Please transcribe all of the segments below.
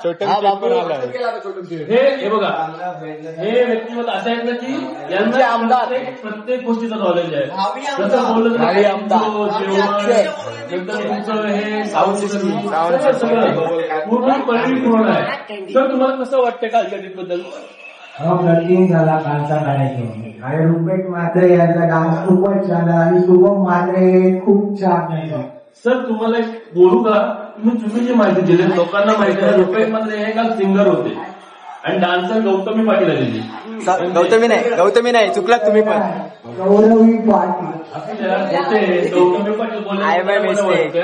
हे बघा, हे व्यक्तिमत्व असं आहेत ना की यांचे आमदार प्रत्येक गोष्टीचं नॉलेज आहे. जसं बोललं तुमचं हे सगळं पूर्ण परिपूर्ण आहे. तर तुम्हाला कसं वाटतं कालच्या ट्रिप बद्दल? प्रतिम झाला कालचा कार्यक्रम आणि रुपेश म्हात्रे यांचा डान्स खूपच छान आणि शुभम म्हात्रे खूप छान आहे. सर तुम्हाला एक बोलू का, तुम्ही चुकीची माहिती दिली. लोकांना माहिती आहे रुपेश म्हात्रे हे काल सिंगर होते आणि डान्सर गौतमी पाटील आलेली. गौतमी नाही चुकलात तुम्ही पण. गौरवी पाटील होते, गौतमी पाटील बोलले.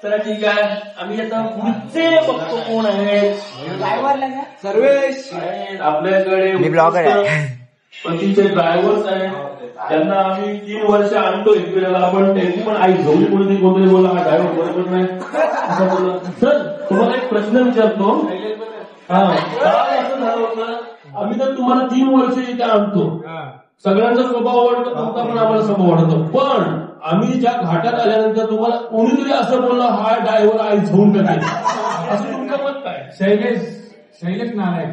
चला ठीक आहे, आम्ही आता पुढचे बघतो कोण आहे. सर्वेश आपल्याकडे ब्लॉगर आहे, पतीचे ड्रायव्हर्स आहेत, त्यांना आम्ही 3 वर्ष आणतो एकविराला. आपण त्यांची पण आई झोपली कोणती कोणतरी बोलला हा ड्रायव्हर बरोबर नाही असं बोलला. सर तुम्हाला एक प्रश्न विचारतो. हा काय असं झालं होतं, आम्ही तर तुम्हाला 3 वर्ष इथे आणतो, सगळ्यांचा स्वभाव आवडतो, तुमचा पण आम्हाला स्वभाव आवडतो, पण आम्ही ज्या घाटात आल्यानंतर तुम्हाला कोणीतरी असं बोललं हा ड्रायव्हर आई झोन टाकेल, असं तुमचं मत काय? शैलेश नारायण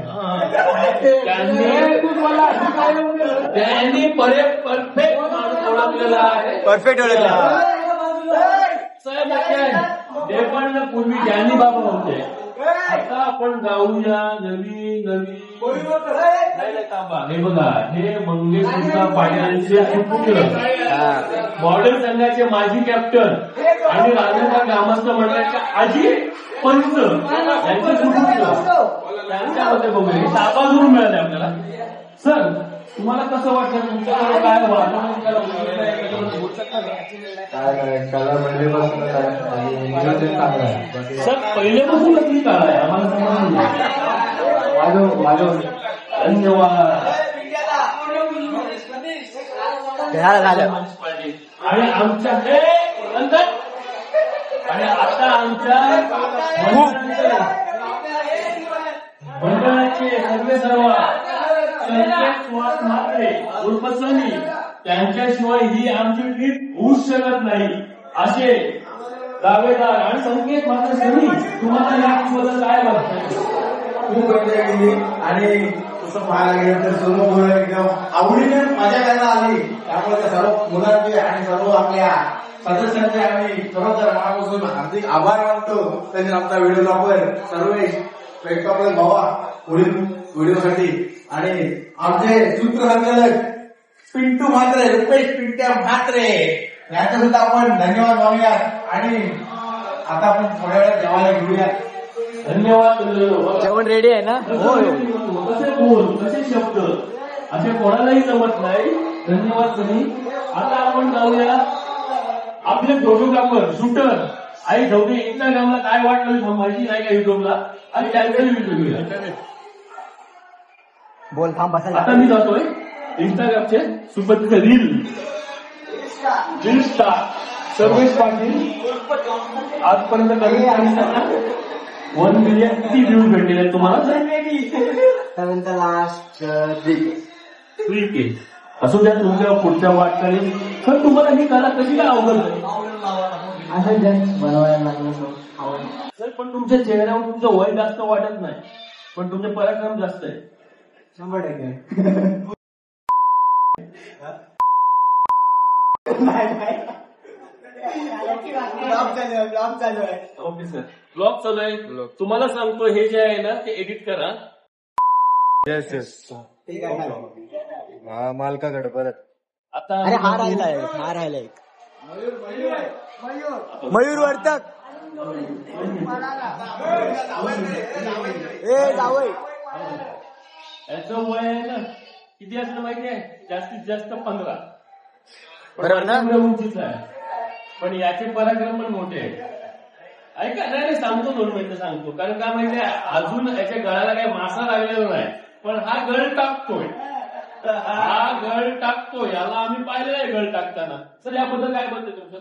त्यांनी परफेक्ट ओळखलेला आहे. परफेक्ट ओळखला साहेब ते पण पूर्वी ज्ञानी बाबा होते. आता आपण गाऊया नवीन नाही थांबा. हे बघा, हे मंगेश पाटील मॉडेल संघाचे माजी कॅप्टन आणि राजस्थान ग्रामस्थ मंडळाच्या आजी पंच यांचे सुपुत्र त्यांच्यामध्ये बघूया. हे ताबाजून मिळाले आपल्याला. सर तुम्हाला कसं वाटतं, तुमच्याकडे काय सर पहिल्यापासून नक्की काळ आहे आम्हाला समजून. धन्यवाद. आणि आमच्या आणि आता आमच्या मंडळाचे सर्व सुहास म्हात्रे उर्फ सनी, त्यांच्याशिवाय ही आमची ट्रीप होऊच शकत नाही असे दावेदार. आणि संकेत मात्र सनी, तुम्हाला या ट्रीपबद्दल काय वाटतं? खूप मजा केली आणि तसं पाहायला गेलं तर सर्व मुलं एकदम आवडीने मजा करायला आली. त्यामुळे त्या सर्व मुलांचे आणि सर्व आपल्या सदस्यांचे आम्ही खरोखर मनापासून हार्दिक आभार मानतो. त्यांनी आमचा व्हिडिओग्राफर सर्वेश प्रेक्षकांना भावा पुढील व्हिडिओसाठी आणि आमचे सूत्रसंचालक पिंटू म्हात्रे, रुपेश पिंट्या म्हात्रे यांचा सुद्धा आपण धन्यवाद मानूया. आणि आता आपण थोड्या वेळात जेवायला घेऊया. धन्यवाद. जेवण रेडी आहे ना? कसे बोल कसे शब्द असे कोणालाही जमत नाही. धन्यवाद सनी. आता आपण जाऊया आपले फोटोग्राफर शूटर आई जाऊ इंस्टाग्रामला काय वाटलं माहिती नाही का युट्यूबला, आणि त्यांचा व्हिडिओ घेऊया. बोल थांब बसा. आता मी जातोय इंस्टाग्रामचे सुपरचे रील स्टार सर्वेश पाटील. आजपर्यंत कमी 1 मिलियन किती व्ह्यूज भेटलेले आहेत तुम्हाला? Last 3K. असू द्या तुमच्या पुढच्या वाटचाली. तर तुम्हाला ही कला कशी काय आवडत असं जास्त बनवायला लागलं सर? पण तुमच्या चेहऱ्यावर तुमचं वय जास्त वाटत नाही, पण तुमचे पराक्रम जास्त आहे. 100%. ब्लॉग चालू आहे. ओके सर, ब्लॉग चालू आहे. तुम्हाला सांगतो हे जे आहे ना ते एडिट करा. येस येस ठीक आहे. मालकाकडे परत. आता अरे हा राहिलाय मयूर वर्तक. ए जावई याचं वय आहे ना किती असलं माहिती आहे? जास्तीत जास्त 15. बरोबर ना? उंचीच आहे, पण याचे पराक्रम पण मोठे आहे. ऐका नाही सांगतो 2 मिनिटं सांगतो. कारण काय माहितीये, अजून याच्या गळाला काही मासा लागलेला नाही, पण हा गळ टाकतोय. याला आम्ही पाहिलेलं आहे गळ टाकताना. सर याबद्दल काय बोलतोय तुमचं?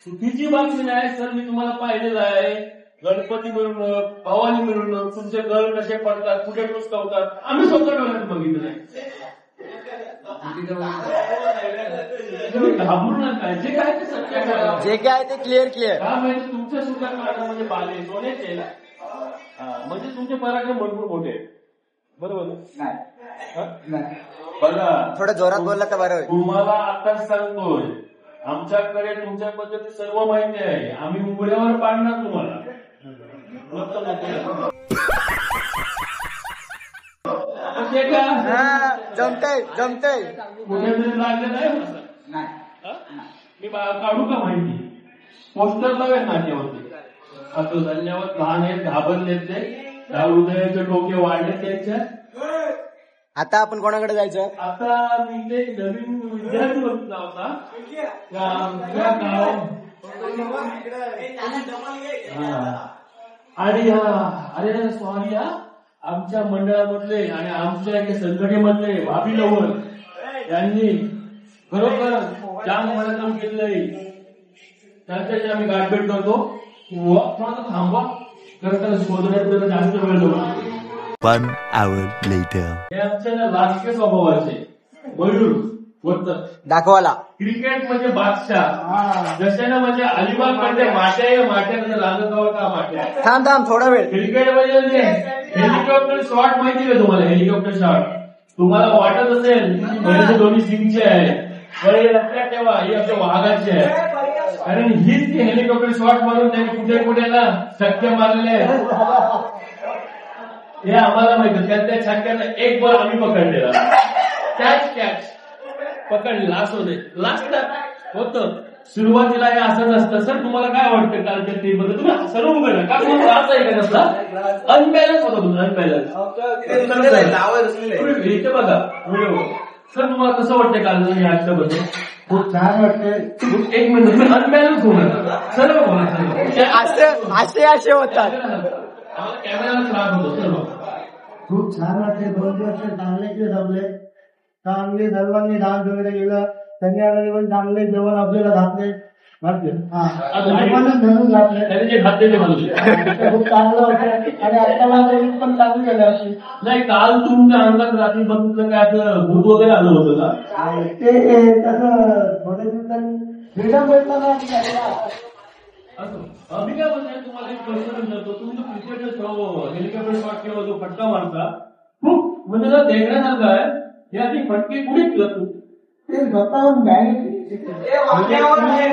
चुकीची बातमी नाही सर, मी तुम्हाला पाहिलेलं आहे. गणपती मिळवणं, भवानी मिळवणं, तुमचे गळ कसे पडतात, कुठे टोचकावतात, आम्ही स्वतः डोळ्यात बघितलं. तुम्ही घाबरू नका, जे काय ते सत्य करा. जे काय आहे ते क्लिअर का माहिती तुमच्या सुद्धा काळामध्ये बाले सोन्याचे आहे ना. म्हणजे तुमचे पराक्रम भरपूर मोठे आहेत. बरोबर बघा, थोडं जोरात बोलला तर बरं होईल. तुम्हाला आताच सांगतोय, आमच्याकडे तुमच्या पद्धती सर्व माहिती आहे. आम्ही उघड्यावर पाडणार तुम्हाला. म्हणजे का जमतय कुठेतरी लागलं नाही. मी काढू का माहिती? पोस्टर लावेल नाट्यावरती. असं धन्यवाद लहान आहेत, घाबरलेत ते, त्या हृदयाचे डोके वाढले त्यांच्या. आता आपण कोणाकडे जायचं? आता मी ते नवीन विद्यार्थी बसला होता त्या आमच्या गावात. आणि अरे सॉरी, आमच्या मंडळामधले आणि आमच्या एका संघटनेमधले भाभी लवर यांनी खरोखर जाम मला काम केलंय. त्यांच्याशी आम्ही गाठभेट करतो. थोडं थांबवा, खरं शोधण्यात जरा जास्त वेळ जाऊ. 1 hour later. हे आमच्या राजकीय स्वभावाचे मयूर होतं. दाखवाला क्रिकेट म्हणजे बादशाह, जशानं म्हणजे अलिबाग म्हणजे माट्याने रांगगाव का माट्या. थांब थोडा वेळ. क्रिकेट म्हणजे हेलिकॉप्टर शॉट माहिती का तुम्हाला? हेलिकॉप्टर शॉट तुम्हाला वाटत असेल म्हणजे दोन्ही सिंगचे आहे, पण हे लक्षात ठेवा, हे आपल्या वाघाचे आहे. कारण हीच ती हेलिकॉप्टर शॉट मारून त्यांनी कुठे कुठे ना छक्के मारलेले आहेत. हे आम्हाला माहिती. त्या छक्क्याला एक बॉल आम्ही पकडलेला, कॅच पकडलेला. असं दे लास्ट होतं. सुरुवातीला हे असं नसतं. सर तुम्हाला काय वाटतं कालच्या टीममध्ये? तुम्ही सर्व उघडलं का? असं आहे का? नसला अनबॅलन्स होता तुम्ही, अनबॅलन्स. इथे बघा व्हिडिओ. सर तुम्हाला कसं वाटतं काल मी आजच्याबद्दल? खूप छान वाटते. एक मिनिट, तुम्ही अनबॅलन्स होणार सर्व होणार. असे होतात. आम्हाला कॅमेराला त्रास होतो सर्व. खूप छान वाटते. 2 वर्ष चांगले जमले, चांगले सर्वांनी डान्स वगैरे केलं. संध्याकाळी पण चांगले जेवण आपल्याला घातले. धरून घातले. त्याने जे खाते ते म्हणले खूप चांगलं होतं. आणि आता पण चांगली केलं असेल. नाही. काल तुमच्या अंगात रात्री बघितलं काय असं भूत वगैरे आलं होतं का? ते तसं थोड्या दिवसांनी फ्रीडम भेटला ना. असं मी काय म्हणते, तुम्हाला एक प्रश्न विचारतो. तुम्ही जो क्रिकेट हेलिकॉप्टर शॉट किंवा जो फटका मारता, खूप म्हणजे जर देखण्यासारखं आहे. हे आधी फटके कुठे केलं तू? ते स्वतःहून बॅलेन्स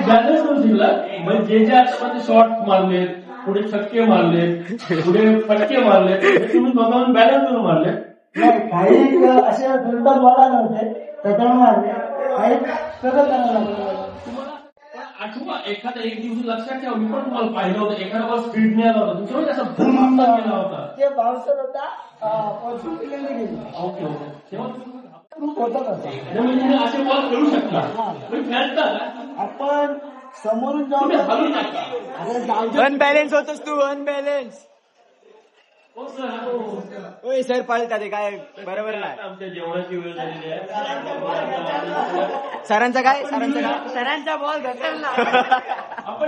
बॅलन्स करून शिकला. म्हणजे जे आतामध्ये शॉट मारलेत, पुढे छक्के मारलेत, पुढे फटके मारलेत, तुम्ही स्वतःहून बॅलन्स करून मारले. नाही. काही असे सुंदर बॉला नव्हते त्याच्यामुळे मारले. काही सगळं करायला लागलं. तुम्हाला आठवा एखादा एक दिवस लक्षात ठेवा. मी पण तुम्हाला पाहिलं होतं. एखादा बॉल स्पीडने आला होता, दुसरा त्याचा भूम केला होता. ते बाउन्सर होता. गेली. Okay okay. तेव्हा होतं कसं तुम्ही असे बॉल खेळू शकता, पण खेळता का? आपण समोरून तुम्ही जाऊन हलू नका. अरे जाऊ अनबॅलेन्स होतोस तू, अनबॅलेन्स. हो सर. ओय सर पळतात ते काय बरोबर नाही. आमच्या जेवणाची वेळ झालेली आहे. सरांचा काय? सरांचा बॉल घसरला. आपण